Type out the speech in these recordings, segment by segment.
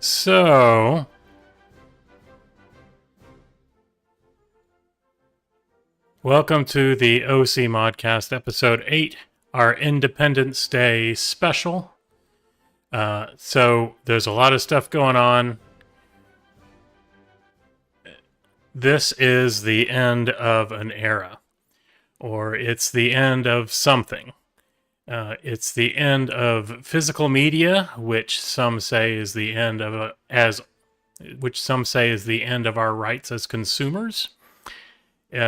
So, welcome to the OC Modcast, episode 8, our Independence Day special. So, there's a lot of stuff going on. This is the end of an era, or it's the end of something. It's the end of physical media, which some say is the end of which some say is the end of our rights as consumers.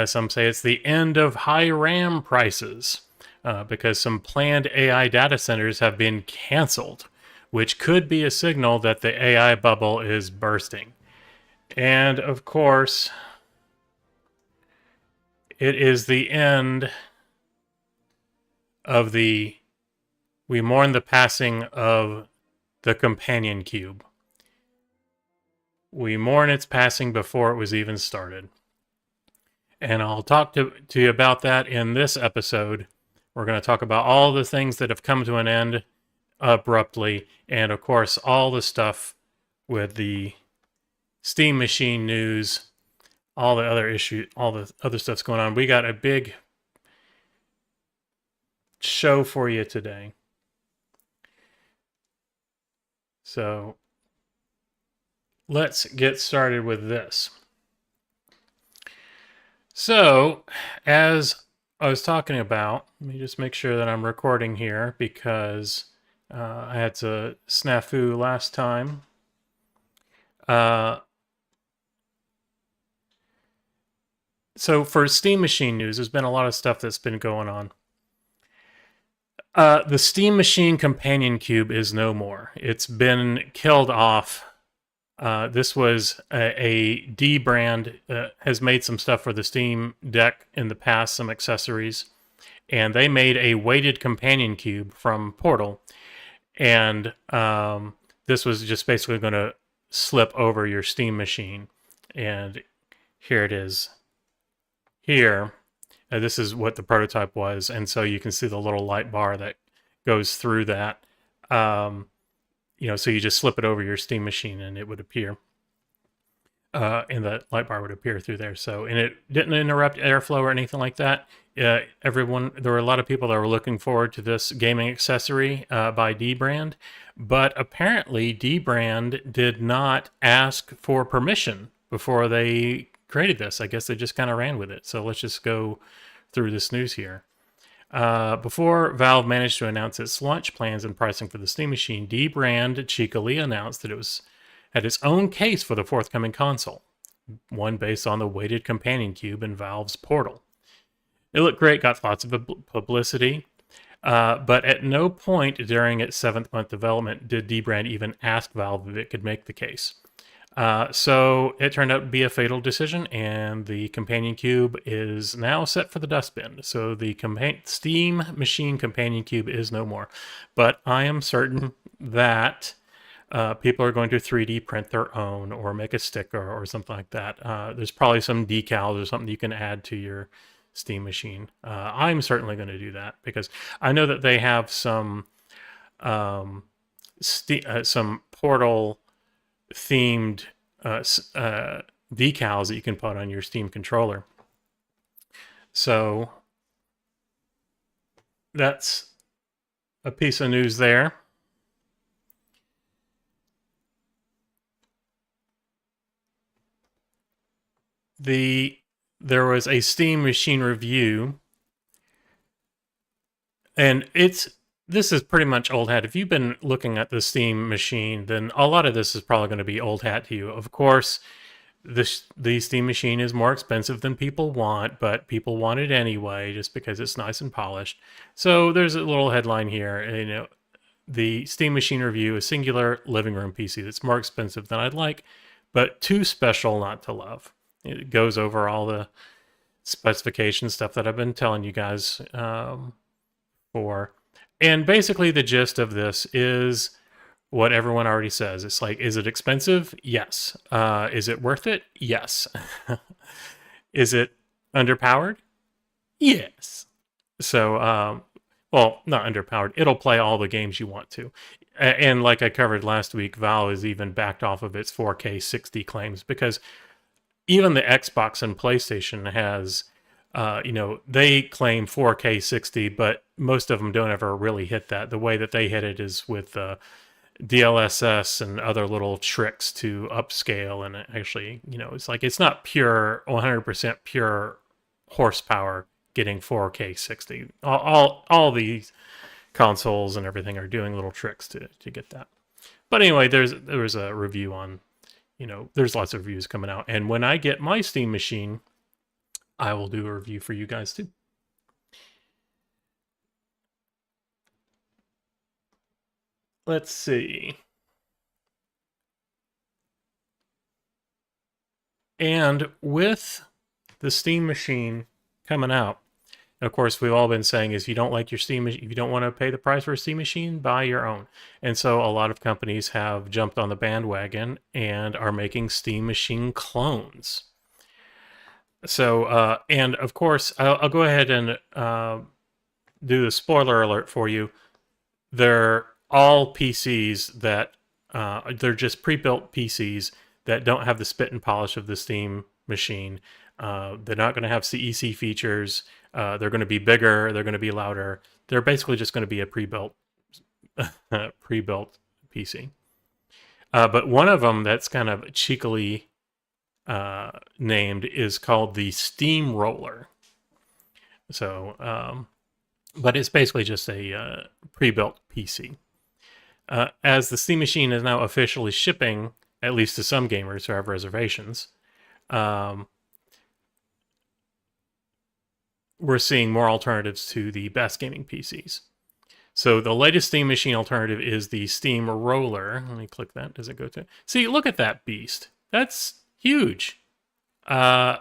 Some say it's the end of high RAM prices because some planned AI data centers have been canceled, which could be a signal that the AI bubble is bursting. And of course, it is the end of we mourn the passing of the companion cube. We mourn its passing before it was even started. And I'll talk to you about that in this episode. We're going to talk about all the things that have come to an end abruptly, and of course, all the stuff with the Steam Machine news, all the other issues, all the other stuff's going on. We got a big show for you today. So let's get started with this. So, as I was talking about, let me just make sure that I'm recording here because I had to snafu last time. So for Steam Machine news, there's been a lot of stuff that's been going on. The Steam Machine Companion Cube is no more. It's been killed off. This was a D brand, has made some stuff for the Steam Deck in the past, some accessories. And they made a weighted companion cube from Portal. And this was just basically going to slip over your Steam Machine. And here it is. Here, this is what the prototype was. And so you can see the little light bar that goes through that. So you just slip it over your Steam Machine and it would appear. And the light bar would appear through there. So, and it didn't interrupt airflow or anything like that. There were a lot of people that were looking forward to this gaming accessory by D-Brand, but apparently D-Brand did not ask for permission before they created this. I guess they just kind of ran with it. So let's just go through this news here. Before Valve managed to announce its launch plans and pricing for the Steam Machine, D-Brand cheekily announced that it had its own case for the forthcoming console, one based on the weighted companion cube in Valve's Portal. It looked great, got lots of publicity, but at no point during its 7th-month development did D-Brand even ask Valve if it could make the case. So it turned out to be a fatal decision, and the companion cube is now set for the dustbin. So the Steam Machine companion cube is no more. But I am certain that people are going to 3D print their own or make a sticker or something like that. There's probably some decals or something you can add to your Steam Machine. I'm certainly going to do that because I know that they have some Portal themed decals that you can put on your Steam controller. So that's a piece of news there. There was a Steam Machine review, and this is pretty much old hat. If you've been looking at the Steam Machine, then a lot of this is probably going to be old hat to you. Of course, the Steam Machine is more expensive than people want, but people want it anyway just because it's nice and polished. So there's a little headline here. The Steam Machine review, a singular living room PC that's more expensive than I'd like, but too special not to love. It goes over all the specification stuff that I've been telling you guys for. And basically the gist of this is what everyone already says. It's like, is it expensive? Yes. Is it worth it? Yes. Is it underpowered? Yes. So, well, not underpowered. It'll play all the games you want to. And like I covered last week, Valve has even backed off of its 4K 60 claims because even the Xbox and PlayStation has, they claim 4K 60, but most of them don't ever really hit that. The way that they hit it is with DLSS and other little tricks to upscale. And actually, it's like it's not pure 100% pure horsepower getting 4K 60. All these consoles and everything are doing little tricks to get that. But anyway, there was a review on, there's lots of reviews coming out. And when I get my Steam machine, I will do a review for you guys too. Let's see. And with the Steam machine coming out, of course, we've all been saying is if you don't like your Steam, if you don't want to pay the price for a Steam machine, buy your own. And so a lot of companies have jumped on the bandwagon and are making Steam machine clones. So, and of course, I'll go ahead and do the spoiler alert for you. They're all PCs that they're just pre-built PCs that don't have the spit and polish of the Steam machine. They're not going to have CEC features. They're going to be bigger. They're going to be louder. They're basically just going to be a pre-built PC. But one of them that's kind of cheekily named is called the Steamroller. So, but it's basically just a pre-built PC. As the Steam machine is now officially shipping, at least to some gamers who have reservations, we're seeing more alternatives to the best gaming PCs. So the latest Steam machine alternative is the Steamroller. Let me click that. Does it go to? See, look at that beast. That's huge. So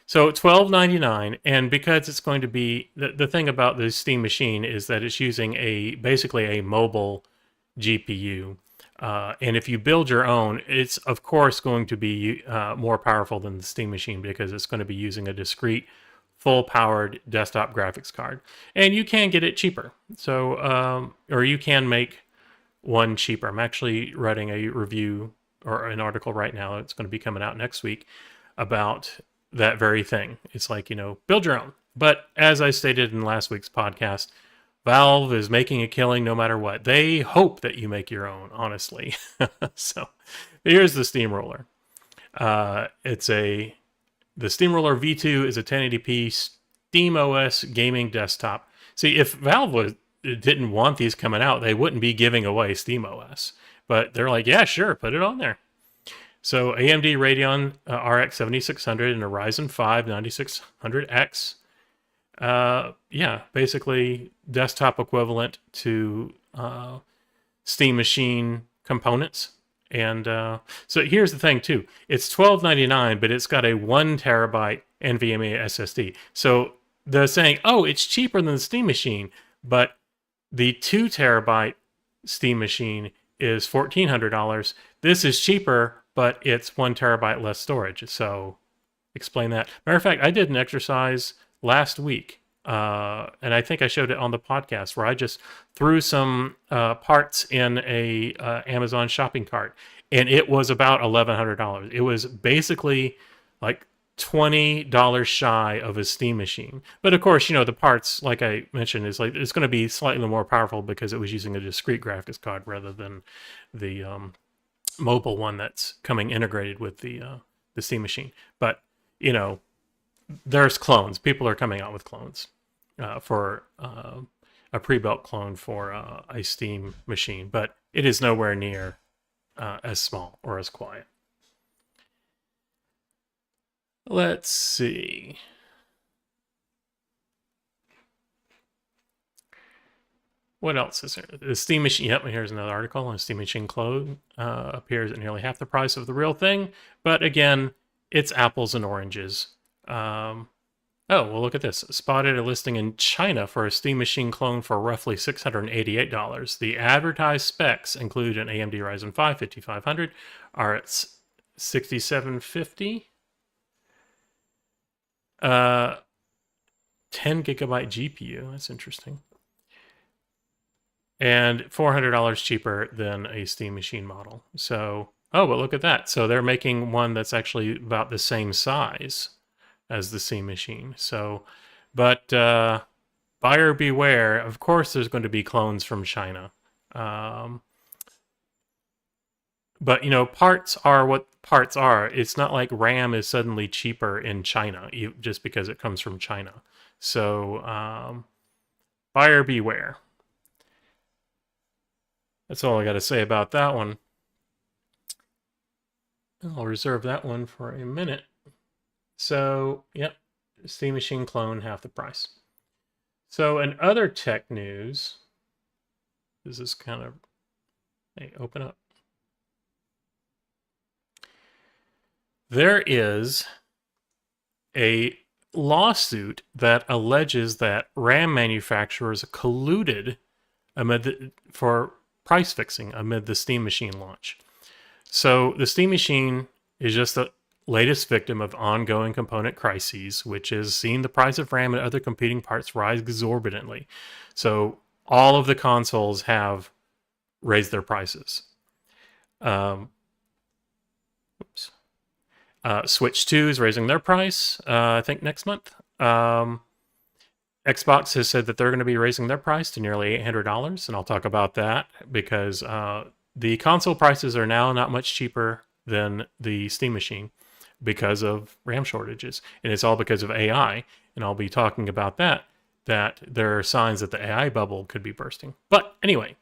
$12.99, and because it's going to be the thing about the Steam machine is that it's using basically a mobile GPU, and if you build your own, it's of course going to be more powerful than the Steam machine because it's going to be using a discrete, full-powered desktop graphics card, and you can get it cheaper. So, or you can make one cheaper. I'm actually writing a review or an article right now. It's going to be coming out next week about that very thing. It's like, build your own. But as I stated in last week's podcast, Valve is making a killing no matter what. They hope that you make your own, honestly. So here's the Steamroller. The Steamroller V2 is a 1080p SteamOS gaming desktop. See, if Valve didn't want these coming out, they wouldn't be giving away SteamOS. But they're like, yeah, sure, put it on there. So AMD Radeon RX 7600 and a Ryzen 5 9600X. Yeah, basically desktop equivalent to Steam machine components. And so here's the thing too. It's $12.99, but it's got a 1 terabyte NVMe SSD. So they're saying, oh, it's cheaper than the Steam machine, but the 2 terabyte Steam machine is $1,400. This is cheaper, but it's 1 terabyte less storage. So explain that. Matter of fact, I did an exercise last week, and I think I showed it on the podcast, where I just threw some parts in a Amazon shopping cart, and it was about $1,100. It was basically like $20 shy of a Steam machine. But of course, the parts, like I mentioned, is like it's going to be slightly more powerful because it was using a discrete graphics card rather than the mobile one that's coming integrated with the Steam machine. But there's clones. People are coming out with clones for a pre-built clone for a Steam machine, but it is nowhere near as small or as quiet. Let's see. What else is there? The Steam machine. Yep, here's another article. A Steam machine clone appears at nearly half the price of the real thing, but again, it's apples and oranges. Oh, well, look at this. Spotted a listing in China for a Steam machine clone for roughly $688. The advertised specs include an AMD Ryzen 5 5500, RX 6750, 10 gigabyte GPU. That's interesting. and $400 cheaper than a Steam Machine model. So, oh, but look at that. So they're making one that's actually about the same size as the Steam Machine. So, but buyer beware. Of course, there's going to be clones from China. But parts are what parts are. It's not like RAM is suddenly cheaper in China just because it comes from China. So buyer beware. That's all I got to say about that one. I'll reserve that one for a minute. So, yep, Steam Machine clone, half the price. So, in other tech news, this is kind of, hey, open up. There is a lawsuit that alleges that RAM manufacturers colluded for price fixing amid the Steam Machine launch. So the Steam Machine is just the latest victim of ongoing component crises, which is seeing the price of RAM and other competing parts rise exorbitantly. So all of the consoles have raised their prices. Switch 2 is raising their price, I think next month. Xbox has said that they're going to be raising their price to nearly $800, and I'll talk about that because the console prices are now not much cheaper than the Steam Machine because of RAM shortages, and it's all because of AI, and I'll be talking about that there are signs that the AI bubble could be bursting. But anyway,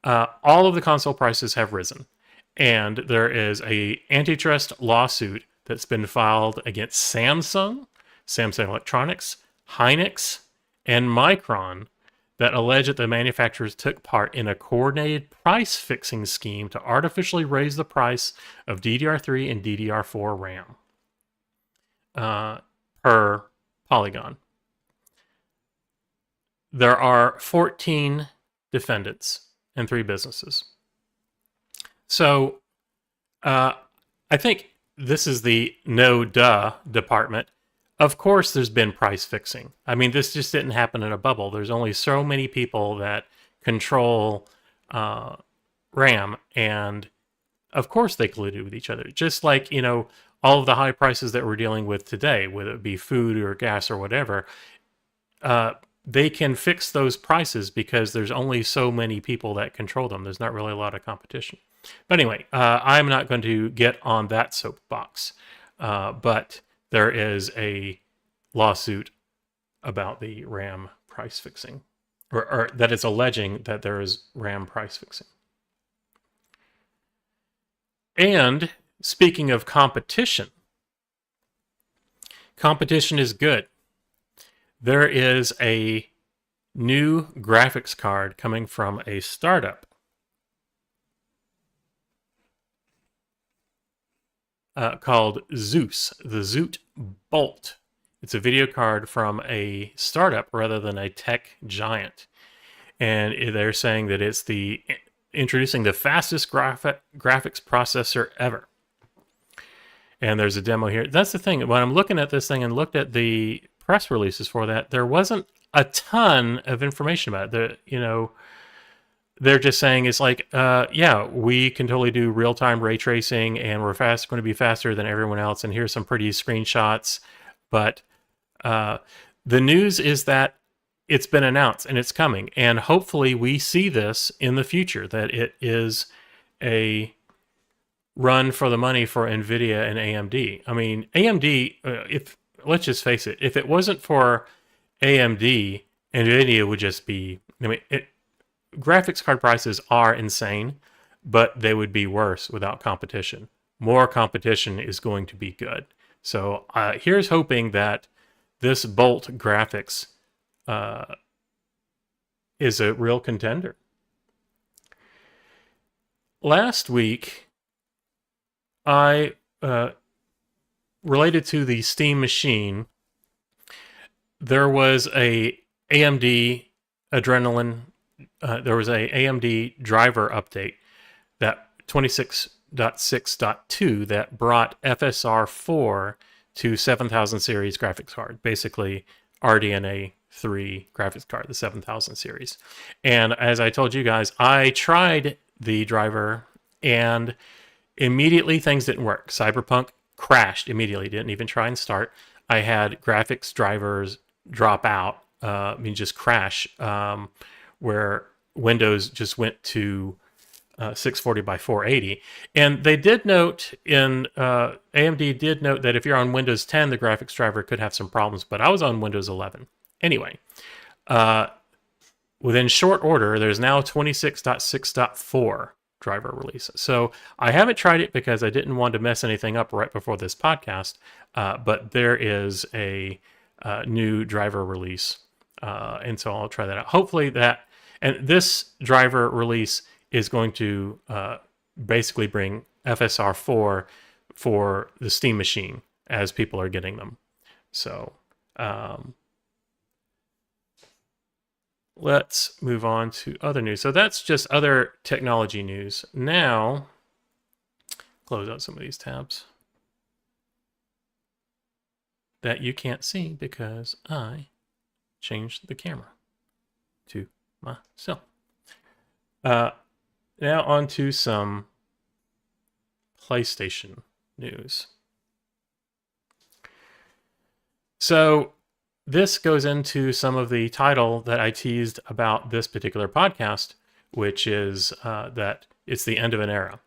all of the console prices have risen, and there is a antitrust lawsuit that's been filed against Samsung Electronics, Hynix, and Micron that allege that the manufacturers took part in a coordinated price-fixing scheme to artificially raise the price of DDR3 and DDR4 RAM per Polygon. There are 14 defendants and 3 businesses. So I think this is the no-duh department. Of course there's been price fixing. I mean, this just didn't happen in a bubble. There's only so many people that control RAM, and of course they colluded with each other. Just like, all of the high prices that we're dealing with today, whether it be food or gas or whatever, they can fix those prices because there's only so many people that control them. There's not really a lot of competition. But anyway, I'm not going to get on that soapbox. But there is a lawsuit about the RAM price fixing, or that it's alleging that there is RAM price fixing. And speaking of competition, competition is good. There is a new graphics card coming from a startup called Zeus, the Zoot Bolt. It's a video card from a startup rather than a tech giant. And they're saying that it's introducing the fastest graphics processor ever. And there's a demo here. That's the thing. When I'm looking at this thing and looked at the press releases for that, there wasn't a ton of information about it. They're just saying it's like, yeah, we can totally do real-time ray tracing, and we're going to be faster than everyone else, and here's some pretty screenshots. But the news is that it's been announced, and it's coming. And hopefully we see this in the future, that it is a run for the money for NVIDIA and AMD. I mean, AMD, let's just face it, if it wasn't for AMD, NVIDIA would just be... graphics card prices are insane, but they would be worse without competition. More competition is going to be good. So here's hoping that this Bolt graphics is a real contender. Last week, I related to the Steam Machine, there was a AMD Adrenalin. There was a AMD driver update, that 26.6.2, that brought FSR 4 to 7000 series graphics card. Basically, RDNA 3 graphics card, the 7000 series. And as I told you guys, I tried the driver and immediately things didn't work. Cyberpunk crashed immediately, didn't even try and start. I had graphics drivers drop out, just crash, where Windows just went to 640 by 480. And they did note AMD did note that if you're on Windows 10, the graphics driver could have some problems, but I was on Windows 11. Anyway, within short order, there's now 26.6.4 driver release. So I haven't tried it because I didn't want to mess anything up right before this podcast, but there is a new driver release, and so I'll try that out. Hopefully and this driver release is going to basically bring FSR 4 for the Steam machine as people are getting them. So let's move on to other news. So that's just other technology news. Now, close out some of these tabs that you can't see because I changed the camera to myself. Now on to some PlayStation news. So this goes into some of the title that I teased about this particular podcast, which is that it's the end of an era.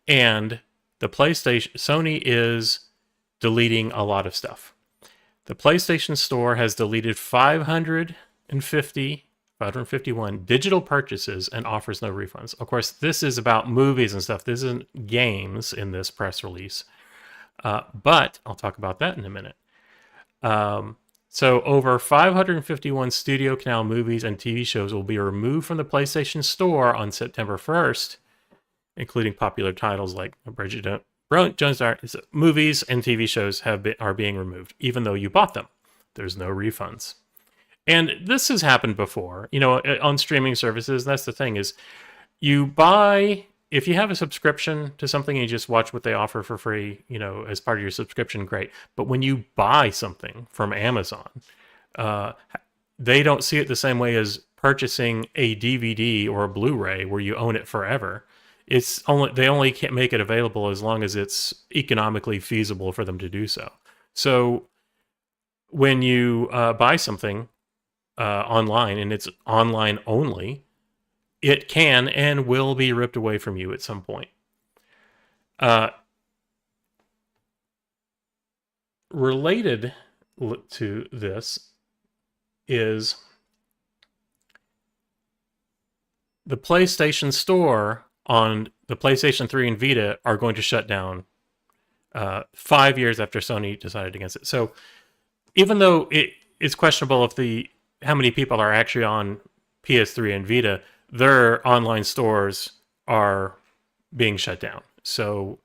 And the Sony is deleting a lot of stuff. The PlayStation Store has deleted 551 digital purchases and offers no refunds. Of course, this is about movies and stuff. This isn't games in this press release. But I'll talk about that in a minute. So over 551 Studio Canal movies and TV shows will be removed from the PlayStation Store on September 1st, including popular titles like Bridget Jones' movies and TV shows are being removed, even though you bought them. There's no refunds. And this has happened before, on streaming services. That's the thing is you buy, if you have a subscription to something and you just watch what they offer for free, as part of your subscription, great. But when you buy something from Amazon, they don't see it the same way as purchasing a DVD or a Blu-ray where you own it forever. They only can't make it available as long as it's economically feasible for them to do so. So when you buy something online and it's online only, it can and will be ripped away from you at some point. Related to this is the PlayStation Store on the PlayStation 3 and Vita are going to shut down 5 years after Sony decided against it. So even though it's questionable how many people are actually on PS3 and Vita, their online stores are being shut down. So,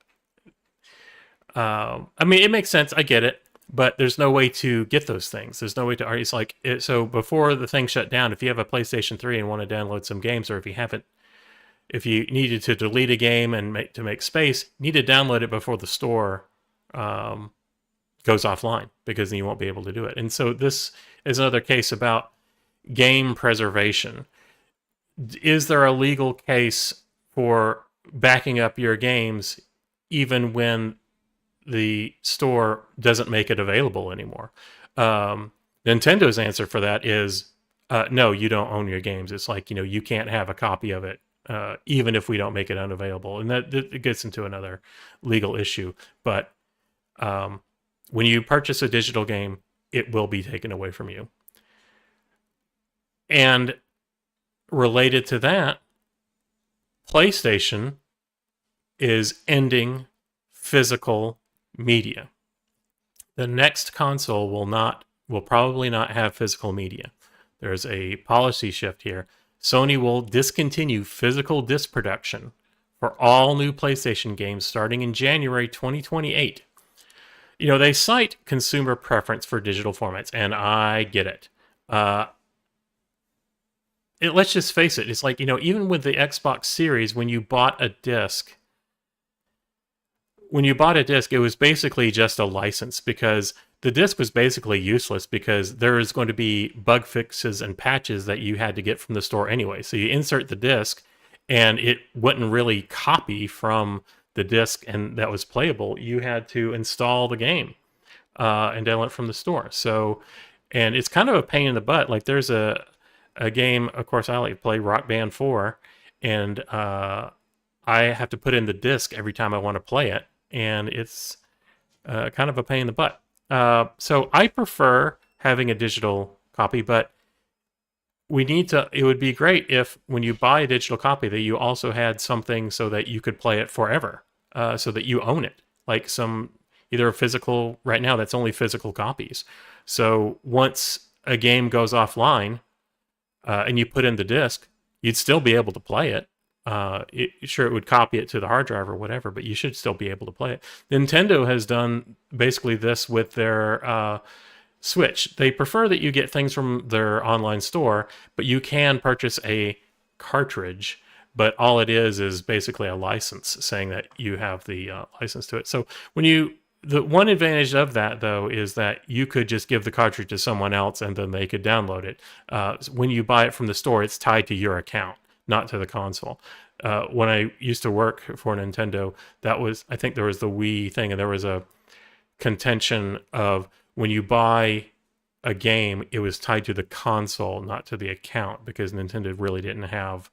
it makes sense. I get it. But there's no way to get those things. There's no way to... It's like... So before the thing shut down, if you have a PlayStation 3 and want to download some games, or if you needed to delete a game and make space, you need to download it before the store goes offline, because then you won't be able to do it. And so this is another case about game preservation. Is there a legal case for backing up your games even when the store doesn't make it available anymore? Nintendo answer for that is no, you don't own your games. It's like, you can't have a copy of it even if we don't make it unavailable. And that it gets into another legal issue. But when you purchase a digital game, it will be taken away from you. And related to that, PlayStation is ending physical media. The next console will probably not have physical media. There's a policy shift here. Sony will discontinue physical disc production for all new PlayStation games starting in January 2028. They cite consumer preference for digital formats, and I get it. Let's just face it. It's like, even with the Xbox Series, when you bought a disc, when you bought a disc, it was basically just a license, because the disc was basically useless because there is going to be bug fixes and patches that you had to get from the store anyway. So you insert the disc and it wouldn't really copy from the disc and that was playable. You had to install the game and download it from the store. So, and it's kind of a pain in the butt. Like there's a game, of course, I like to play Rock Band 4, and I have to put in the disc every time I want to play it, and it's kind of a pain in the butt. So I prefer having a digital copy, but it would be great if when you buy a digital copy that you also had something so that you could play it forever, so that you own it. Like either a physical, right now that's only physical copies. So once a game goes offline and you put in the disc, you'd still be able to play it. Sure, it would copy it to the hard drive or whatever, but you should still be able to play it. Nintendo has done basically this with their Switch. They prefer that you get things from their online store, but you can purchase a cartridge, but all it is basically a license saying that you have the license to it. So the one advantage of that, though, is that you could just give the cartridge to someone else and then they could download it. When you buy it from the store, it's tied to your account, not to the console. When I used to work for Nintendo, I think there was the Wii thing, and there was a contention of when you buy a game, it was tied to the console, not to the account, because Nintendo really didn't have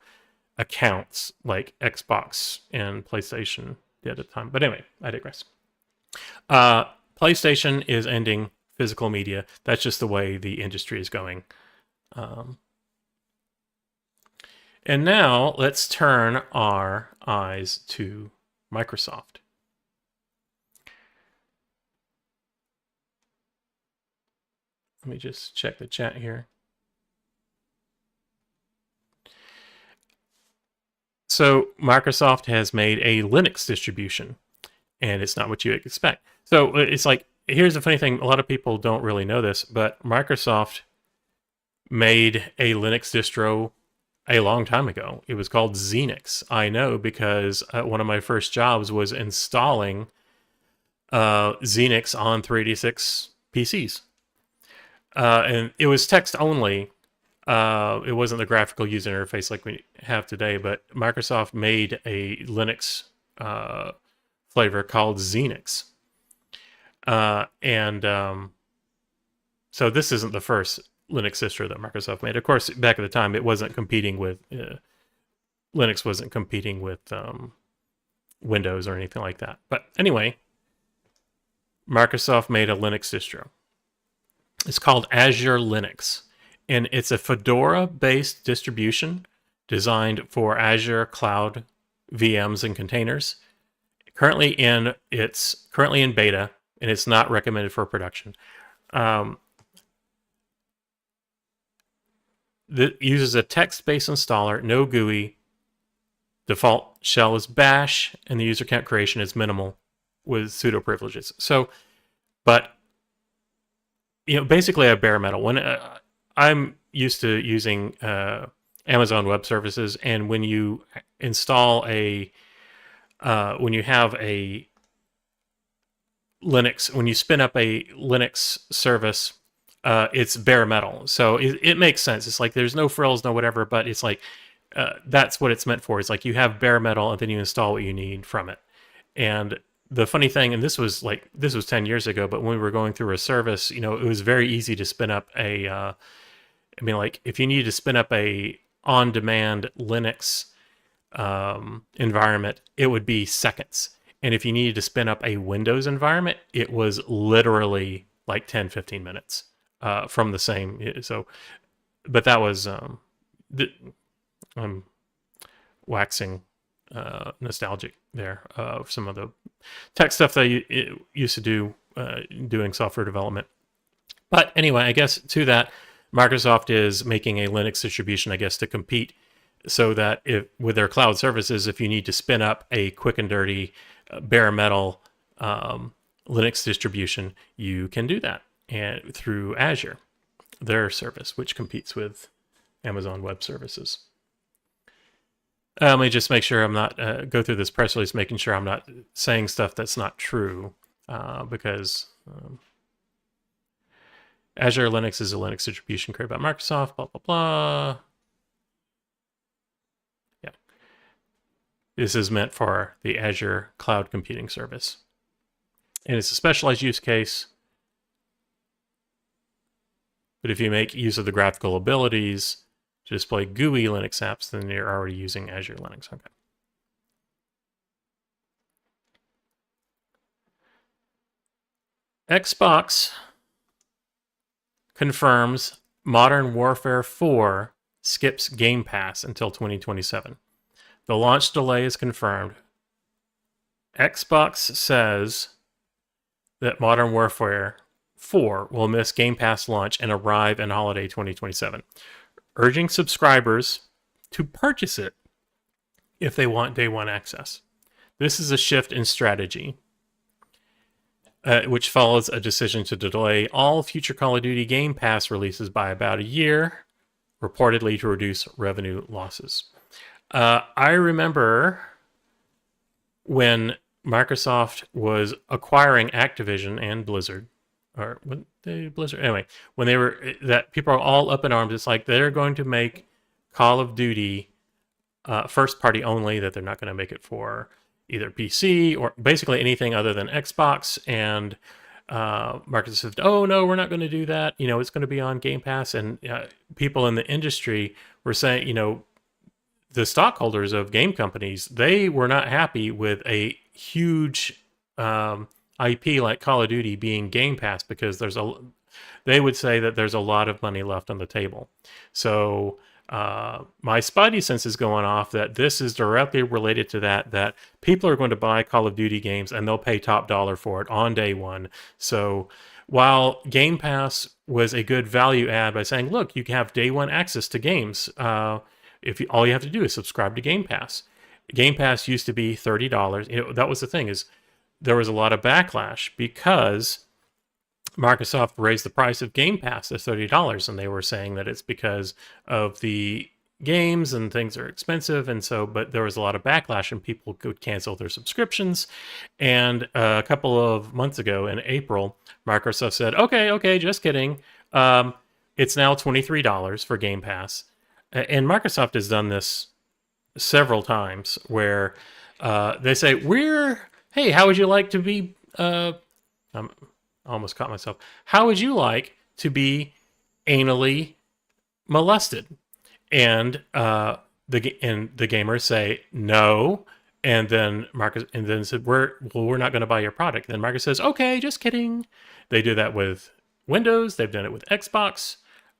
accounts like Xbox and PlayStation did at the time. But anyway, I digress. PlayStation is ending physical media. That's just the way the industry is going. And now let's turn our eyes to Microsoft. Let me just check the chat here. So Microsoft has made a Linux distribution, and it's not what you expect. So it's like, here's the funny thing. A lot of people don't really know this, but Microsoft made a Linux distro a long time ago. It was called Xenix. I know because one of my first jobs was installing Xenix on 386 PCs. And it was text only. It wasn't the graphical user interface like we have today, but Microsoft made a Linux flavor called Xenix. So this isn't the first Linux distro that Microsoft made. Of course, back at the time, it wasn't competing with Linux wasn't competing with Windows or anything like that. But anyway, Microsoft made a Linux distro. It's called Azure Linux, and it's a Fedora-based distribution designed for Azure cloud VMs and containers. It's currently in beta, and it's not recommended for production. That uses a text-based installer, no GUI. Default shell is Bash, and the user account creation is minimal with pseudo privileges. So, but basically a bare metal. When I'm used to using Amazon Web Services, and when you install when you have a Linux, when you spin up a Linux service, it's bare metal. So it makes sense. It's like there's no frills, no whatever, but it's like that's what it's meant for. It's like you have bare metal and then you install what you need from it. And the funny thing, and this was 10 years ago, but when we were going through a service, it was very easy to spin up if you needed to spin up a on-demand Linux environment, it would be seconds. And if you needed to spin up a Windows environment, it was literally like 10, 15 minutes from the same. So, but that was, I'm waxing nostalgic there of some of the tech stuff that you used to do doing software development. But anyway, I guess to that, Microsoft is making a Linux distribution, I guess, to compete, so that with their cloud services, if you need to spin up a quick and dirty bare metal Linux distribution, you can do that and through Azure, their service, which competes with Amazon Web Services. Let me just make sure I'm not go through this press release, making sure I'm not saying stuff that's not true, because Azure Linux is a Linux distribution created by Microsoft. Blah blah blah. Yeah, this is meant for the Azure Cloud Computing Service, and it's a specialized use case. But if you make use of the graphical abilities to display GUI Linux apps, then you're already using Azure Linux. Okay. Xbox confirms Modern Warfare 4 skips Game Pass until 2027. The launch delay is confirmed. Xbox says that Modern Warfare 4 will miss Game Pass launch and arrive in holiday 2027, urging subscribers to purchase it if they want day one access. This is a shift in strategy, which follows a decision to delay all future Call of Duty Game Pass releases by about a year, reportedly to reduce revenue losses. I remember when Microsoft was acquiring Activision and Blizzard, or when they Blizzard anyway, when they were that people are all up in arms. It's like they're going to make Call of Duty first party only, that they're not going to make it for either PC or basically anything other than Xbox. And Microsoft said, oh no, we're not going to do that. It's going to be on Game Pass. And people in the industry were saying, the stockholders of game companies, they were not happy with a huge IP like Call of Duty being Game Pass, because they would say that there's a lot of money left on the table. So my spidey sense is going off that this is directly related to that people are going to buy Call of Duty games and they'll pay top dollar for it on day one. So while Game Pass was a good value add by saying, look, you can have day one access to games, all you have to do is subscribe to Game Pass. Game Pass used to be $30. That was the thing, is there was a lot of backlash because Microsoft raised the price of Game Pass to $30, and they were saying that it's because of the games and things are expensive, and so, but there was a lot of backlash and people could cancel their subscriptions. And a couple of months ago in April, Microsoft said, okay, just kidding. It's now $23 for Game Pass. And Microsoft has done this several times where they say, hey, how would you like to be, I almost caught myself. How would you like to be anally molested? And the gamers say no, and then said, we're not going to buy your product. Then Microsoft says, okay, just kidding. They do that with Windows. They've done it with Xbox.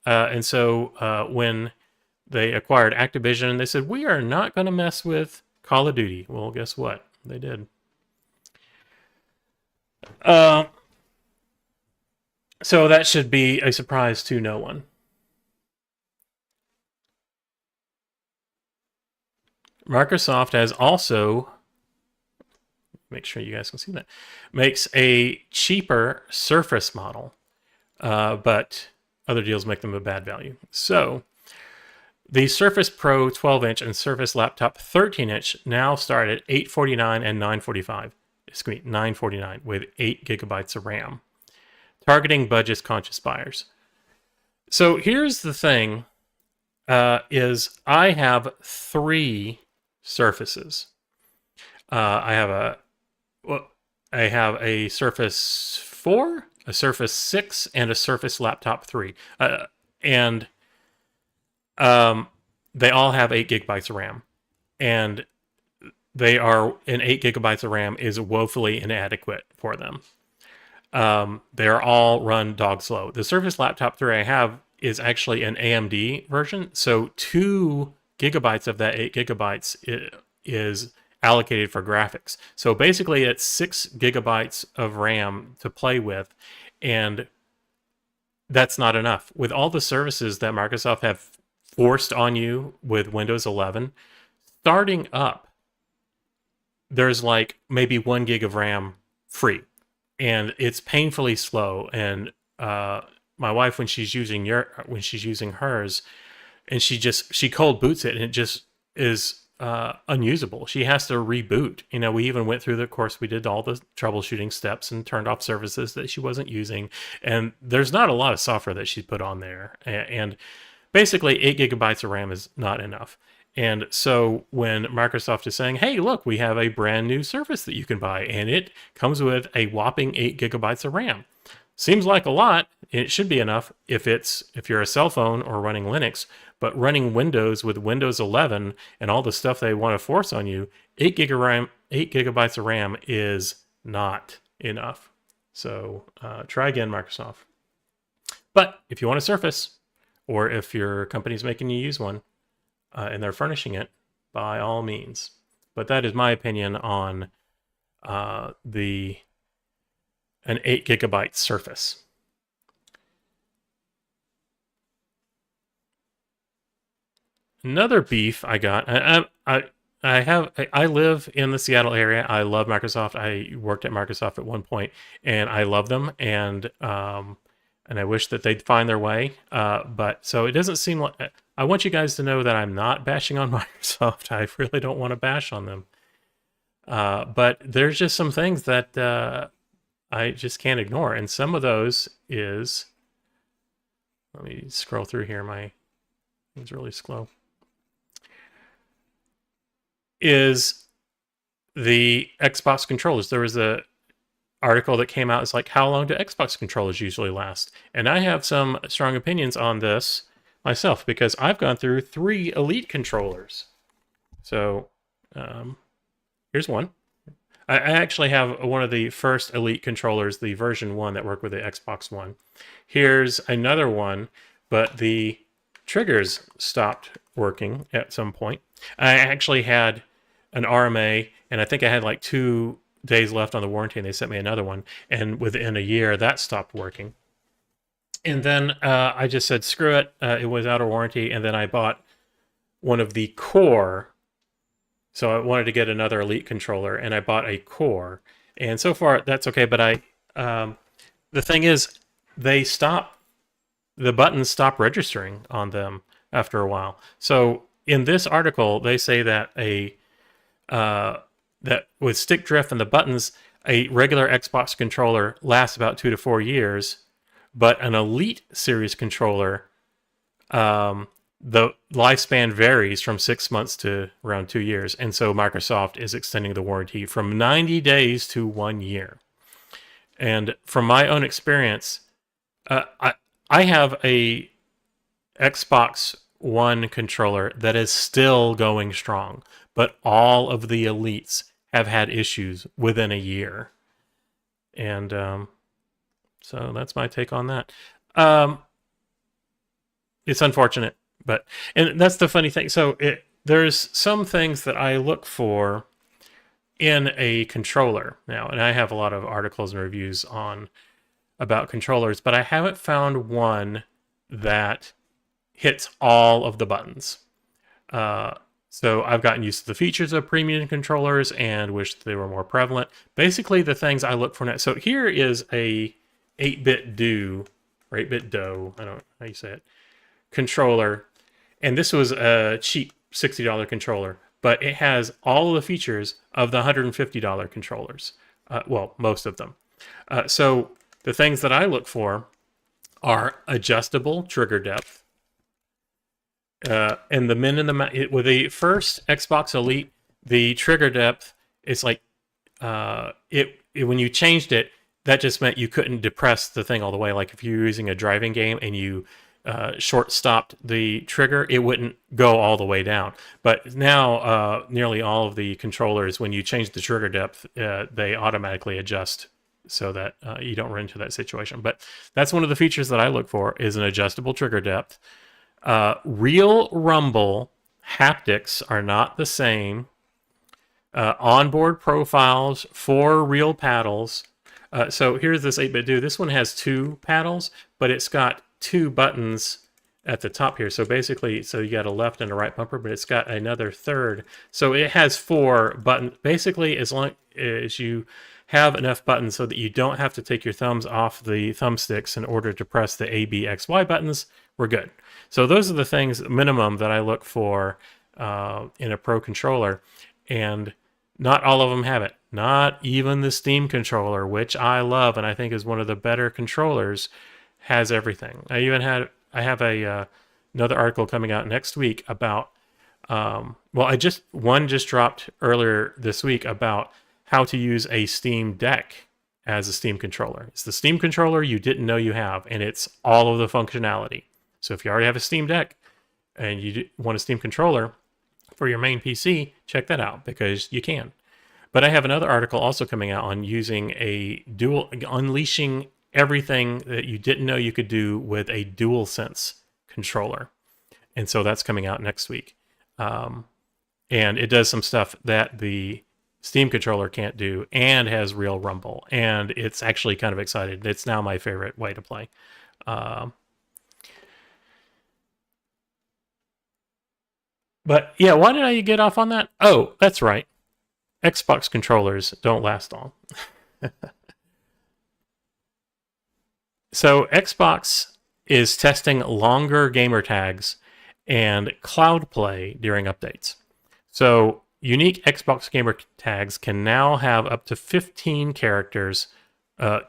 And so when they acquired Activision, they said, we are not going to mess with Call of Duty. Well, guess what? They did. So that should be a surprise to no one. Microsoft has also, make sure you guys can see that, makes a cheaper Surface model, but other deals make them a bad value. So the Surface Pro 12-inch and Surface Laptop 13-inch now start at $849 and $945. Excuse me, $949 with 8 gigabytes of RAM, targeting budget-conscious buyers. So here's the thing: is I have 3 Surfaces. I have a Surface 4, a Surface 6, and a Surface Laptop 3, and they all have 8 gigabytes of RAM, and and 8 gigabytes of RAM is woefully inadequate for them. They are all run dog slow. The Surface Laptop 3 I have is actually an AMD version, so 2 gigabytes of that 8 gigabytes is allocated for graphics. So basically it's 6 gigabytes of RAM to play with, and that's not enough. With all the services that Microsoft have forced on you with Windows 11, starting up, there's like maybe 1 gig of RAM free, and it's painfully slow. And my wife, when she's using hers, and she cold boots it, and it just is unusable. She has to reboot. We even went through the course. We did all the troubleshooting steps and turned off services that she wasn't using. And there's not a lot of software that she put on there. And basically 8 gigabytes of RAM is not enough. And so when Microsoft is saying, hey, look, we have a brand new Surface that you can buy, and it comes with a whopping 8 gigabytes of RAM. Seems like a lot. It should be enough if you're a cell phone or running Linux, but running Windows with Windows 11 and all the stuff they want to force on you, 8 gigabytes of RAM is not enough. So try again, Microsoft. But if you want a Surface, or if your company's making you use one and they're furnishing it, by all means. But that is my opinion on an 8 gigabyte Surface. Another beef I got. I live in the Seattle area. I love Microsoft. I worked at Microsoft at one point, and I love them. And I wish that they'd find their way. But so it doesn't seem like. I want you guys to know that I'm not bashing on Microsoft. I really don't want to bash on them. But there's just some things that I just can't ignore. And some of those is, let me scroll through here. My thing's really slow. Is the Xbox controllers. There was a article that came out. It's like, how long do Xbox controllers usually last? And I have some strong opinions on this myself because I've gone through 3 Elite controllers. So here's one. I actually have one of the first Elite controllers, the version 1 that worked with the Xbox One. Here's another one, but the triggers stopped working at some point. I actually had an RMA, and I think I had like 2 days left on the warranty, and they sent me another one, and within a year that stopped working. And then I just said screw it, it was out of warranty, and then I bought one of the Core. So I wanted to get another Elite controller, and I bought a Core, and so far that's okay. But the thing is, the buttons stop registering on them after a while. So in this article, they say that that with stick drift and the buttons, a regular Xbox controller lasts about 2 to 4 years, but an Elite series controller, the lifespan varies from 6 months to around 2 years. And so Microsoft is extending the warranty from 90 days to 1 year. And from my own experience, I have a Xbox One controller that is still going strong, but all of the Elites have had issues within a year. And so that's my take on that. It's unfortunate, and that's the funny thing. So there's some things that I look for in a controller now, and I have a lot of articles and reviews about controllers, but I haven't found one that hits all of the buttons. So I've gotten used to the features of premium controllers and wish they were more prevalent. Basically, the things I look for now. So here is a 8-bit do, or 8-bit do, I don't know how you say it, controller. And this was a cheap $60 controller, but it has all of the features of the $150 controllers. Well, most of them. So the things that I look for are adjustable trigger depth. And the min and the with the first Xbox Elite, the trigger depth is like when you changed it, that just meant you couldn't depress the thing all the way. Like if you're using a driving game and you short stopped the trigger, it wouldn't go all the way down. But now nearly all of the controllers, when you change the trigger depth, they automatically adjust so that you don't run into that situation. But that's one of the features that I look for, is an adjustable trigger depth. Real rumble haptics are not the same. Onboard profiles for real paddles. So here's this 8-bit do. This one has 2 paddles, but it's got 2 buttons at the top here. So basically, so you got a left and a right bumper, but it's got another third. So it has 4 buttons. Basically, as long as you have enough buttons so that you don't have to take your thumbs off the thumbsticks in order to press the A, B, X, Y buttons, we're good. So those are the things, minimum, that I look for in a Pro controller, and not all of them have it. Not even the Steam controller, which I love and I think is one of the better controllers, has everything. I have a another article coming out next week about one just dropped earlier this week about how to use a Steam Deck as a Steam controller. It's the Steam controller you didn't know you have, and it's all of the functionality. So if you already have a Steam Deck and you want a Steam controller for your main PC, check that out because you can. But I have another article also coming out on using unleashing everything that you didn't know you could do with a DualSense controller. And so that's coming out next week. And it does some stuff that the Steam controller can't do and has real rumble. And it's actually kind of exciting. It's now my favorite way to play. But yeah, why did I get off on that? Oh, that's right. Xbox controllers don't last long. So Xbox is testing longer gamer tags and cloud play during updates. So unique Xbox gamer tags can now have up to 15 characters. The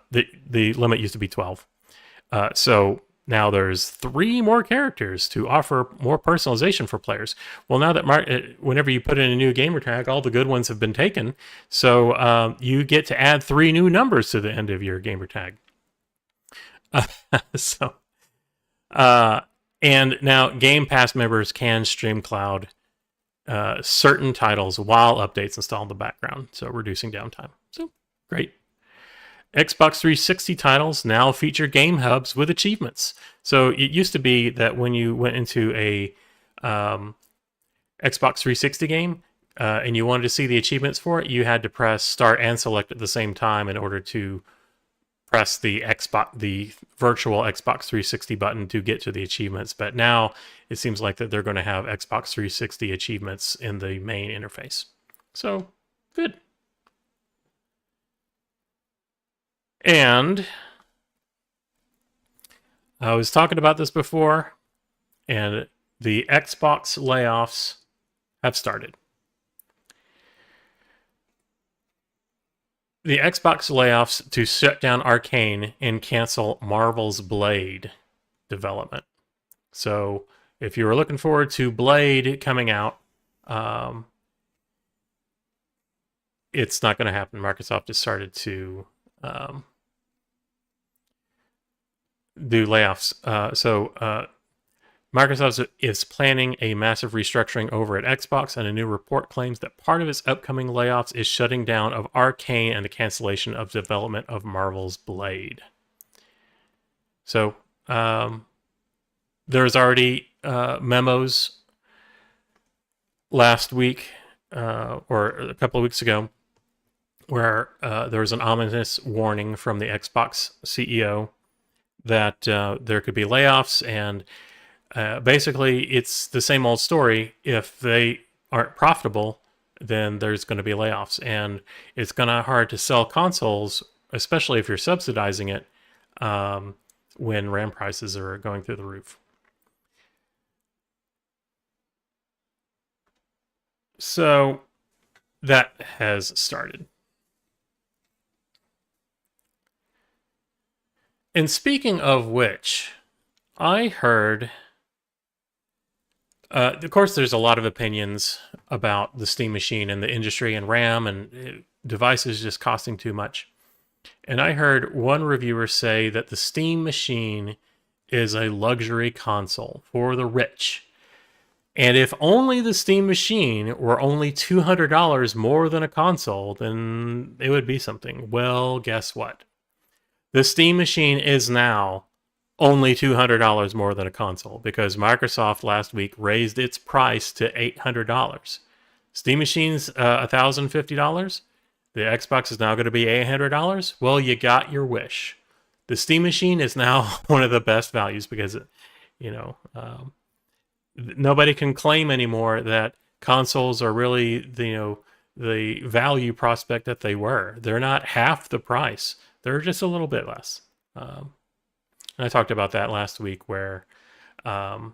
limit used to be 12. So now there's 3 more characters to offer more personalization for players. Well, now that whenever you put in a new gamer tag, all the good ones have been taken. So you get to add 3 new numbers to the end of your gamer tag. And now Game Pass members can stream cloud certain titles while updates install in the background, so reducing downtime. So great. Xbox 360 titles now feature game hubs with achievements. So it used to be that when you went into a Xbox 360 game and you wanted to see the achievements for it, you had to press start and select at the same time in order to press the virtual Xbox 360 button to get to the achievements. But now it seems like that they're going to have Xbox 360 achievements in the main interface. So good. And I was talking about this before, and the Xbox layoffs have started. The Xbox layoffs to shut down Arcane and cancel Marvel's Blade development. So if you were looking forward to Blade coming out, it's not going to happen. Microsoft has started to do layoffs. Microsoft is planning a massive restructuring over at Xbox, and a new report claims that part of its upcoming layoffs is shutting down of Arcane and the cancellation of development of Marvel's Blade. So there's already memos last week or a couple of weeks ago where there was an ominous warning from the Xbox CEO that there could be layoffs, and basically it's the same old story. If they aren't profitable, then there's going to be layoffs, and it's going to be hard to sell consoles, especially if you're subsidizing it when RAM prices are going through the roof. So that has started. And speaking of which, I heard, of course, there's a lot of opinions about the Steam machine and the industry and RAM and devices just costing too much. And I heard one reviewer say that the Steam machine is a luxury console for the rich. And if only the Steam machine were only $200 more than a console, then it would be something. Well, guess what? The Steam machine is now only $200 more than a console because Microsoft last week raised its price to $800. Steam machine's $1,050. The Xbox is now going to be $800. Well, you got your wish. The Steam machine is now one of the best values because, nobody can claim anymore that consoles are really, the value prospect that they were. They're not half the price. They're just a little bit less. And I talked about that last week where the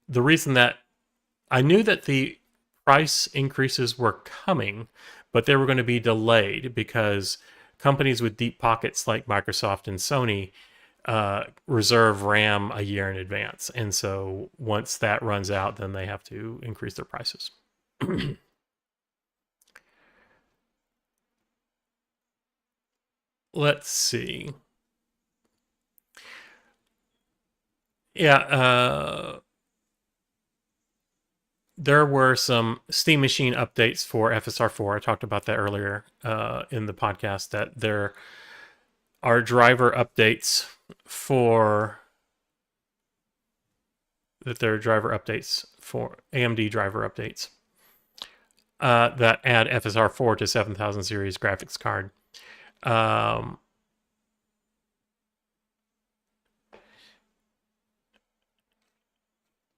reason that I knew that the price increases were coming, but they were going to be delayed because companies with deep pockets like Microsoft and Sony reserve RAM a year in advance. And so once that runs out, then they have to increase their prices. Let's see. Yeah, there were some Steam Machine updates for FSR4. I talked about that earlier in the podcast, that there are driver updates for AMD driver updates that add FSR4 to 7000 series graphics card.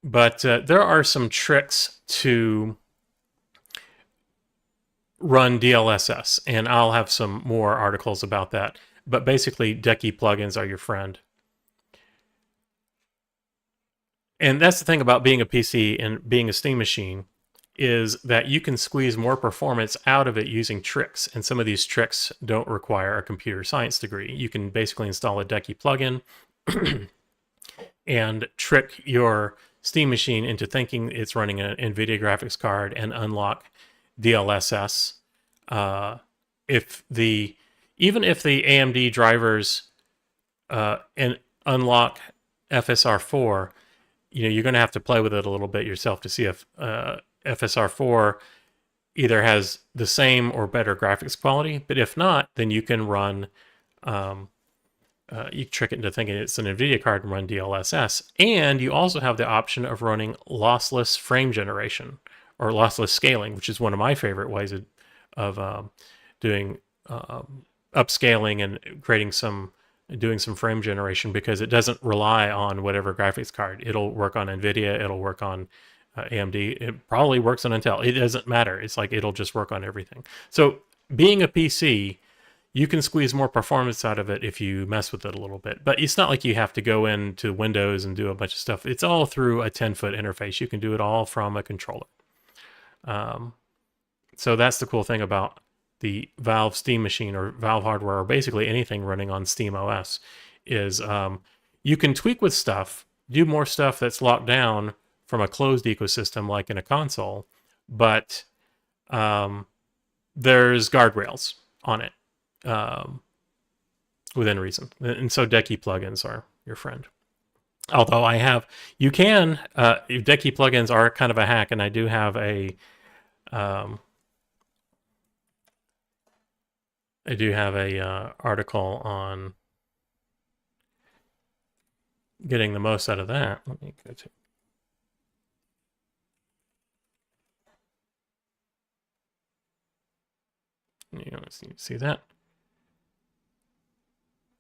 But there are some tricks to run DLSS, and I'll have some more articles about that. But basically, Decky plugins are your friend. And that's the thing about being a PC and being a Steam machine, is that you can squeeze more performance out of it using tricks. And some of these tricks don't require a computer science degree. You can basically install a Decky plugin and trick your Steam machine into thinking it's running an NVIDIA graphics card and unlock DLSS. Even if the AMD drivers and unlock FSR4, you're going to have to play with it a little bit yourself to see if FSR4 either has the same or better graphics quality. But if not, then you can run, you trick it into thinking it's an NVIDIA card and run DLSS. And you also have the option of running lossless frame generation or lossless scaling, which is one of my favorite ways of doing upscaling and doing some frame generation, because it doesn't rely on whatever graphics card. It'll work on NVIDIA, it'll work on AMD, it probably works on Intel. It doesn't matter. It's like it'll just work on everything. So being a PC, you can squeeze more performance out of it if you mess with it a little bit. But it's not like you have to go into Windows and do a bunch of stuff. It's all through a 10-foot interface. You can do it all from a controller. So that's the cool thing about the Valve Steam machine or Valve hardware, or basically anything running on Steam OS, is you can tweak with stuff, do more stuff that's locked down from a closed ecosystem like in a console, but there's guardrails on it within reason. And so Decky plugins are your friend. Although Decky plugins are kind of a hack, and I do have a article on getting the most out of that. Let me go to. Let's see that.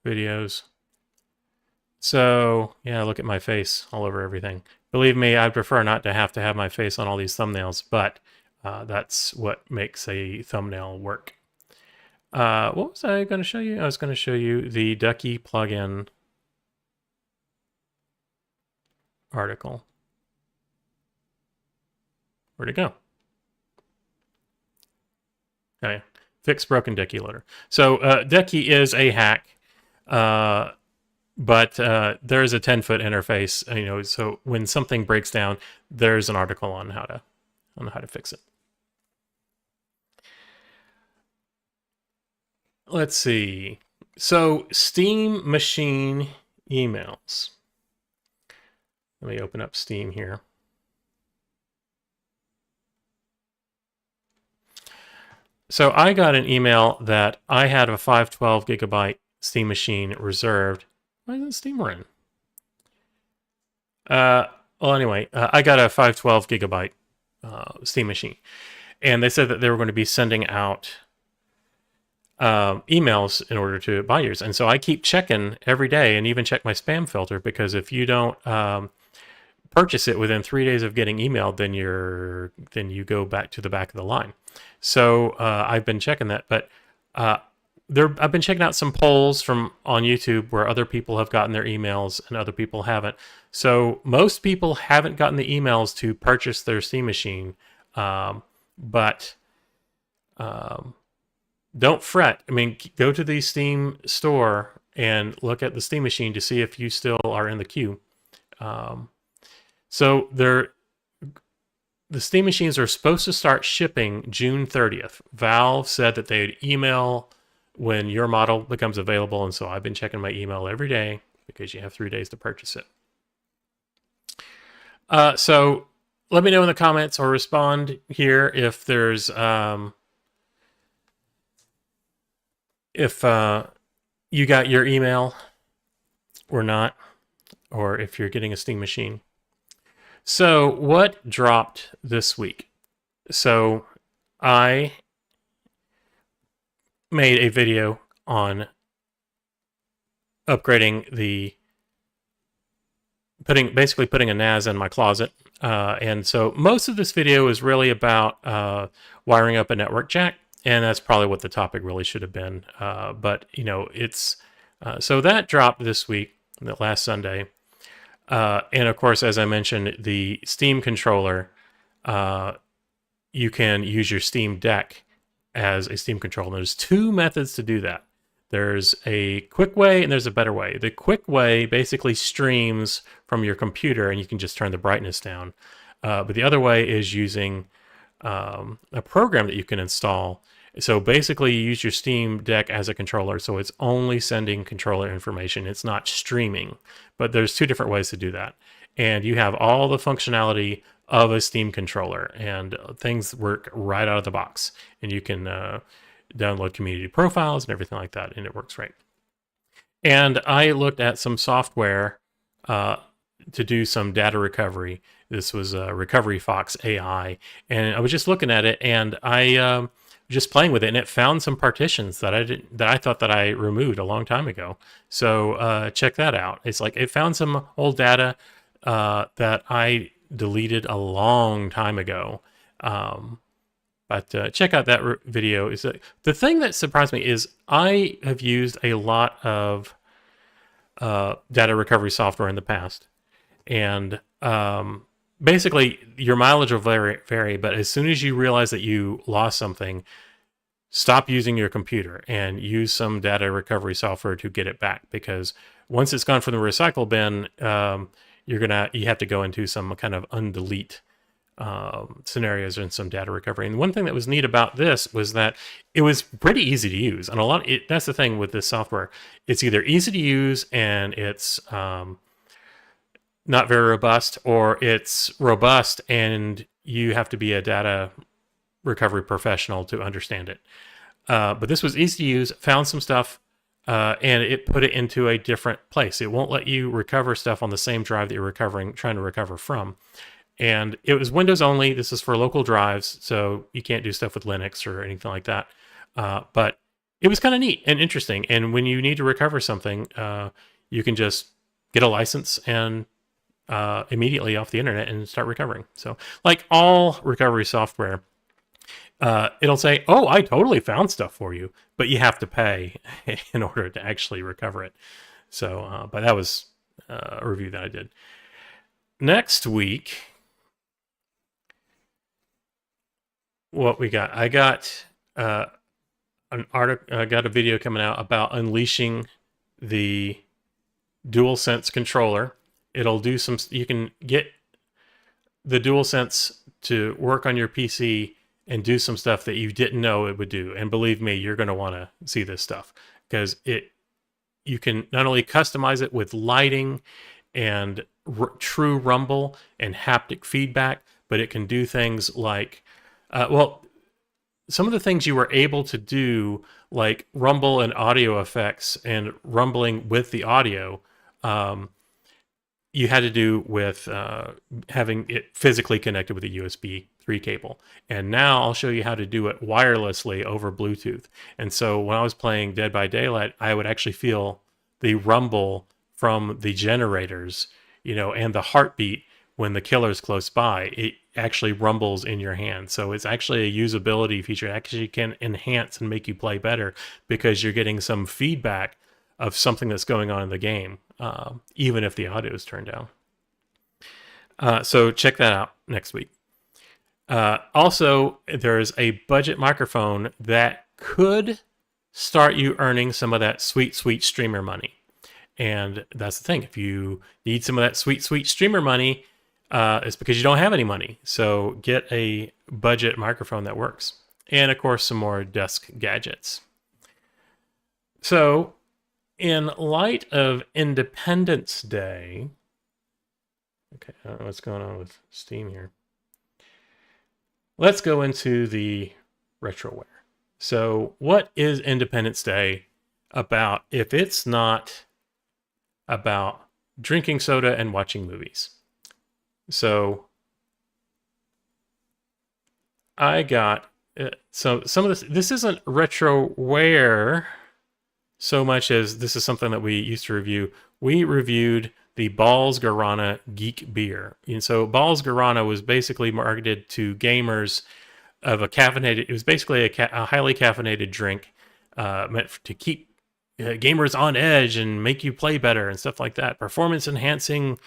Videos. So, yeah, look at my face all over everything. Believe me, I prefer not to have my face on all these thumbnails, but that's what makes a thumbnail work. What was I going to show you? I was going to show you the Decky plugin article. Where'd it go? Oh, yeah. Fix broken Decky loader. So Decky is a hack, but there is a 10-foot interface. So when something breaks down, there's an article on how to fix it. Let's see. So Steam machine emails. Let me open up Steam here. So I got an email that I had a 512 gigabyte Steam machine reserved. Why isn't Steam running? Well, anyway, I got a 512 gigabyte Steam machine, and they said that they were going to be sending out emails in order to buyers. And so I keep checking every day, and even check my spam filter, because if you don't purchase it within 3 days of getting emailed, then you go back to the back of the line. So I've been checking that, but I've been checking out some polls on YouTube where other people have gotten their emails and other people haven't. So most people haven't gotten the emails to purchase their Steam machine But don't fret. I mean, go to the Steam store and look at the Steam machine to see if you still are in the queue. So the Steam machines are supposed to start shipping June 30th. Valve said that they'd email when your model becomes available, and so I've been checking my email every day because you have 3 days to purchase it. So let me know in the comments or respond here if there's if you got your email or not, or if you're getting a Steam machine. So what dropped this week? So I made a video on upgrading basically putting a NAS in my closet. And so most of this video is really about wiring up a network jack, and that's probably what the topic really should have been. But it's so that dropped this week, last Sunday. And of course, as I mentioned, the Steam controller, you can use your Steam Deck as a Steam controller. There's 2 methods to do that. There's a quick way and there's a better way. The quick way basically streams from your computer and you can just turn the brightness down. But the other way is using a program that you can install. So basically you use your Steam Deck as a controller, so it's only sending controller information. It's not streaming. But there's 2 different ways to do that. And you have all the functionality of a Steam controller, and things work right out of the box. And you can download community profiles and everything like that, and it works right. And I looked at some software to do some data recovery. This was Recovery Fox AI, and I was just looking at it, and I just playing with it, and it found some partitions that I thought that I removed a long time ago. So check that out. It's like it found some old data that I deleted a long time ago. But check out that video. The thing that surprised me is I have used a lot of data recovery software in the past, and basically your mileage will vary, but as soon as you realize that you lost something, stop using your computer and use some data recovery software to get it back, because once it's gone from the recycle bin, you have to go into some kind of undelete scenarios and some data recovery. And one thing that was neat about this was that it was pretty easy to use, and that's the thing with this software. It's either easy to use and it's not very robust, or it's robust and you have to be a data recovery professional to understand it. But this was easy to use, found some stuff, and it put it into a different place. It won't let you recover stuff on the same drive that you're trying to recover from. And it was Windows only. This is for local drives, so you can't do stuff with Linux or anything like that. But it was kind of neat and interesting. And when you need to recover something, you can just get a license and immediately off the internet and start recovering. So like all recovery software, it'll say, oh, I totally found stuff for you, but you have to pay in order to actually recover it. So, but that was a review that I did. Next week, what we got? I got an article. I got a video coming out about unleashing the DualSense controller. It'll do some. You can get the DualSense to work on your PC and do some stuff that you didn't know it would do. And believe me, you're going to want to see this stuff, because you can not only customize it with lighting and true rumble and haptic feedback, but it can do things like, some of the things you were able to do, like rumble and audio effects and rumbling with the audio, you had to do with having it physically connected with a USB 3 cable. And now I'll show you how to do it wirelessly over Bluetooth. And so when I was playing Dead by Daylight, I would actually feel the rumble from the generators, and the heartbeat when the killer's close by. It actually rumbles in your hand. So it's actually a usability feature. It actually can enhance and make you play better, because you're getting some feedback of something that's going on in the game, even if the audio is turned down. So check that out next week. Also, there's a budget microphone that could start you earning some of that sweet, sweet streamer money. And that's the thing. If you need some of that sweet, sweet streamer money, it's because you don't have any money. So get a budget microphone that works. And of course, some more desk gadgets. So, in light of Independence Day, okay, I don't know what's going on with Steam here. Let's go into the retroware. So, what is Independence Day about if it's not about drinking soda and watching movies? So, I got so some of this isn't retroware so much as this is something that we used to review. We reviewed the Balls Guarana Geek Beer. And so Balls Guarana was basically marketed to gamers of a caffeinated, it was basically a highly caffeinated drink meant to keep gamers on edge and make you play better and stuff like that. Performance enhancing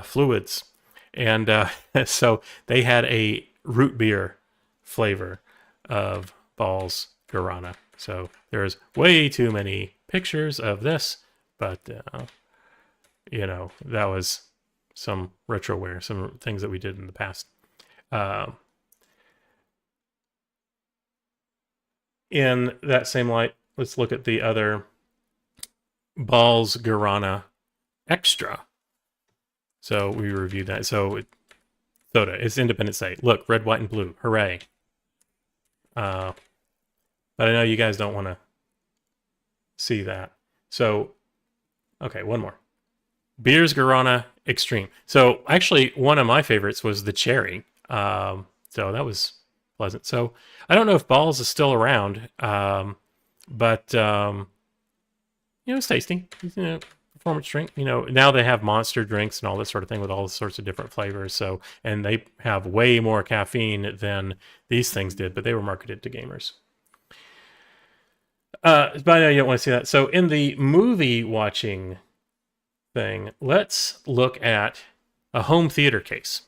fluids. And so they had a root beer flavor of Balls Guarana. So there's way too many pictures of this, but you know, that was some retroware, some things that we did in the past. In that same light, let's look at the other Balls Guarana Extra. So we reviewed that. So soda, it's Independence Day. Look, red, white, and blue. Hooray. But I know you guys don't want to see that. So, okay, one more. Beers Guarana Extreme. So actually, one of my favorites was the cherry. So that was pleasant. So I don't know if Balls is still around, but you know, it's tasty. You know, performance drink. You know, now they have monster drinks and all this sort of thing with all sorts of different flavors. So, and they have way more caffeine than these things did, but they were marketed to gamers. But I know you don't want to see that. So in the movie watching thing, let's look at a home theater case.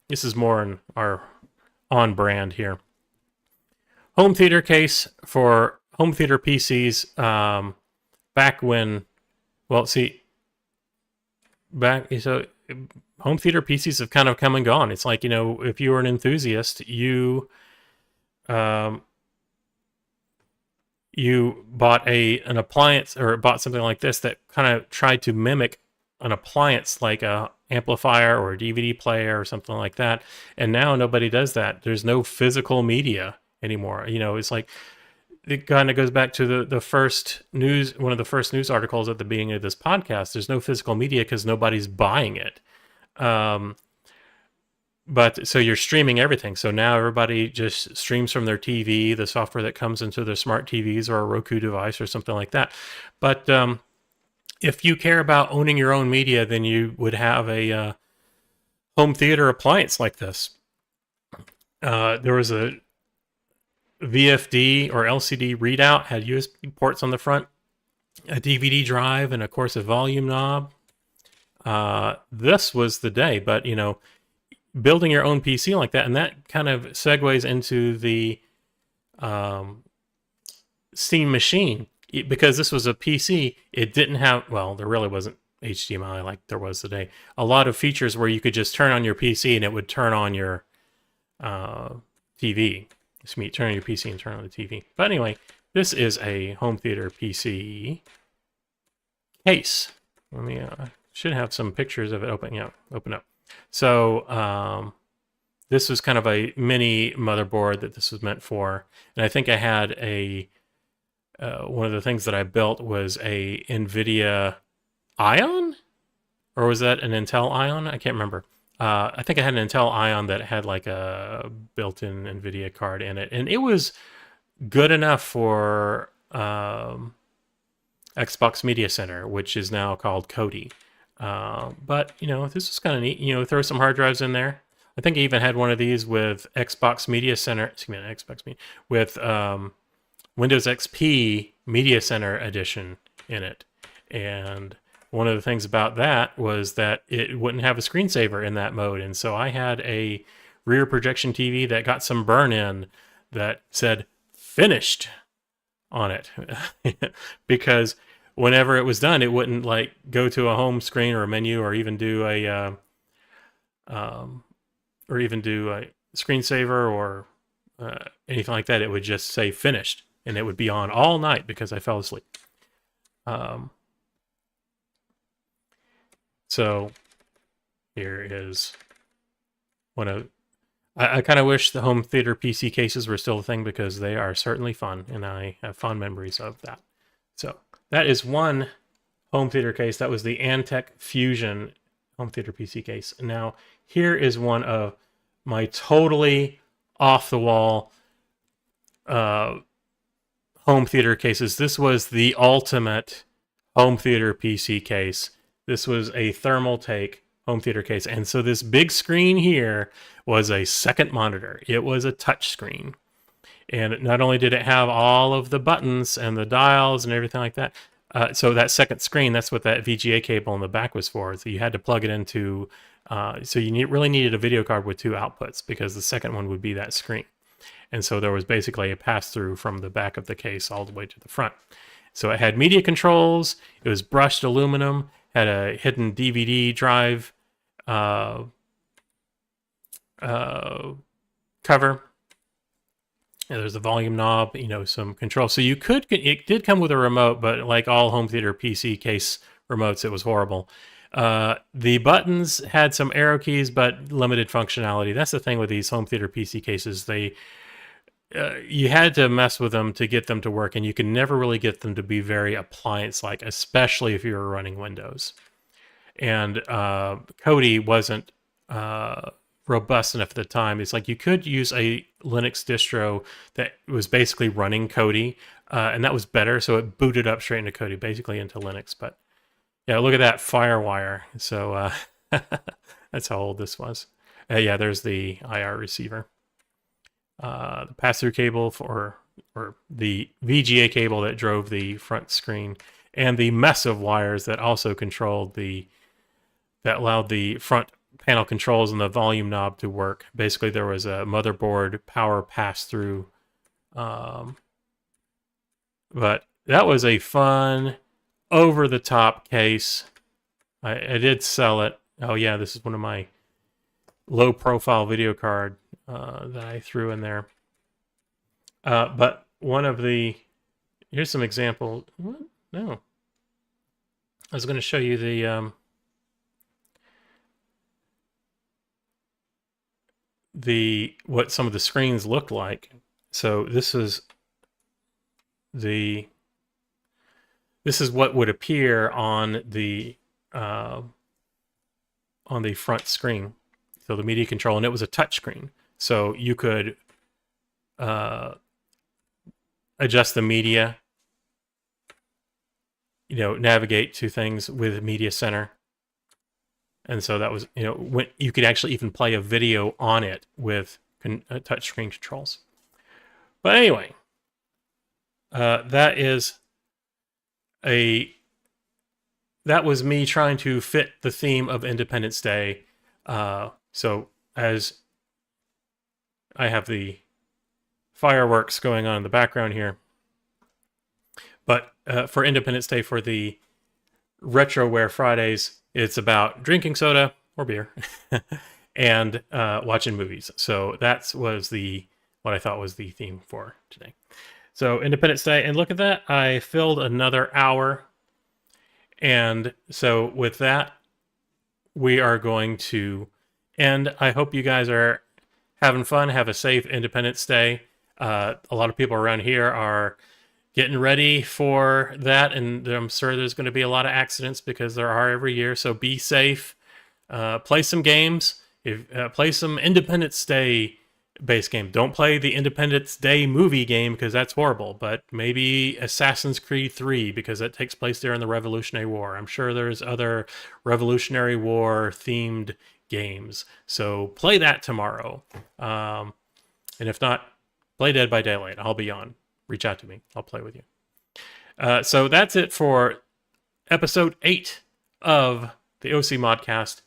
This is more in our on brand here. Home theater case for home theater PCs. Back when, well, see, so home theater PCs have kind of come and gone. It's like, you know, if you were an enthusiast, you bought an appliance or bought something like this that kind of tried to mimic an appliance like a amplifier or a DVD player or something like that. And now nobody does that. There's no physical media anymore. You know, it's like, it kind of goes back to the first news, one of the first news articles at the beginning of this podcast. There's no physical media because nobody's buying it. But so you're streaming everything. So now everybody just streams from their TV, the software that comes into their smart TVs or a Roku device or something like that. But if you care about owning your own media, then you would have a home theater appliance like this. There was a VFD or LCD readout, had USB ports on the front, a DVD drive, and of course a volume knob. This was the day, but you know, building your own PC like that, and that kind of segues into the Steam machine. Because this was a PC, it didn't have, well, there really wasn't HDMI like there was today. A lot of features where you could just turn on your PC and it would turn on your TV. So you turn on your PC and turn on the TV. But anyway, this is a home theater PC case. Let me, should have some pictures of it open up. So this was kind of a mini motherboard that this was meant for. And I think I had one of the things that I built was a NVIDIA Ion? Or was that an Intel Ion? I can't remember. I think I had an Intel Ion that had like a built-in NVIDIA card in it. And it was good enough for Xbox Media Center, which is now called Kodi. But, you know, this was kind of neat. You know, throw some hard drives in there. I think I even had one of these with Xbox Media Center, with Windows XP Media Center Edition in it. And one of the things about that was that it wouldn't have a screensaver in that mode. And so I had a rear projection TV that got some burn in that said finished on it. Because whenever it was done, it wouldn't like go to a home screen or a menu or even do a screensaver or anything like that. It would just say finished, and it would be on all night because I fell asleep. So here is one of. I kind of wish the home theater PC cases were still a thing because they are certainly fun, and I have fond memories of that. So that is one home theater case. That was the Antec Fusion home theater PC case. Now here is one of my totally off the wall home theater cases. This was the ultimate home theater PC case. This was a thermal take home theater case. And so this big screen here was a second monitor. It was a touch screen. And not only did it have all of the buttons and the dials and everything like that, so that second screen, that's what that VGA cable in the back was for. So you had to plug it into, so you really needed a video card with two outputs because the second one would be that screen. And so there was basically a pass-through from the back of the case all the way to the front. So it had media controls, it was brushed aluminum, had a hidden DVD drive cover. And there's a volume knob, some control. So it did come with a remote, but like all home theater PC case remotes, it was horrible. The buttons had some arrow keys, but limited functionality. That's the thing with these home theater PC cases. You had to mess with them to get them to work, and you can never really get them to be very appliance-like, especially if you were running Windows. And Kodi wasn't robust enough at the time. It's like you could use a Linux distro that was basically running Kodi, and that was better, so it booted up straight into Kodi, basically into Linux. But yeah, look at that FireWire. So that's how old this was. Yeah, there's the IR receiver. The pass-through cable or the VGA cable that drove the front screen, and the mess of wires that also controlled that allowed the front panel controls and the volume knob to work. Basically, there was a motherboard power pass-through. But that was a fun, over-the-top case. I did sell it. Oh yeah, this is one of my low-profile video card that I threw in there. But one of here's some example. What? No. I was going to show you what some of the screens looked like. So this is what would appear on the front screen. So the media control, and it was a touch screen. So you could adjust the media, navigate to things with Media Center. And so that was, when you could actually even play a video on it with touchscreen controls. But anyway, that was me trying to fit the theme of Independence Day. So as I have the fireworks going on in the background here, but for Independence Day, for the Retroware Fridays, it's about drinking soda or beer and watching movies. So that was what I thought was the theme for today. So Independence Day, and look at that, I filled another hour. And so with that, we are going to end. I hope you guys are having fun. Have a safe Independence Day. A lot of people around here are getting ready for that, and I'm sure there's going to be a lot of accidents because there are every year. So be safe. Play some games. Play some Independence Day base game. Don't play the Independence Day movie game because that's horrible. But maybe Assassin's Creed 3 because that takes place during the Revolutionary War. I'm sure there's other Revolutionary War themed games. So play that tomorrow. And if not, play Dead by Daylight. I'll be on. Reach out to me. I'll play with you. So that's it for episode 8 of the OC Modcast.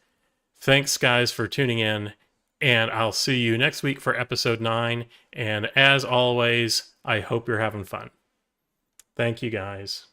Thanks, guys, for tuning in. And I'll see you next week for episode 9. And as always, I hope you're having fun. Thank you, guys.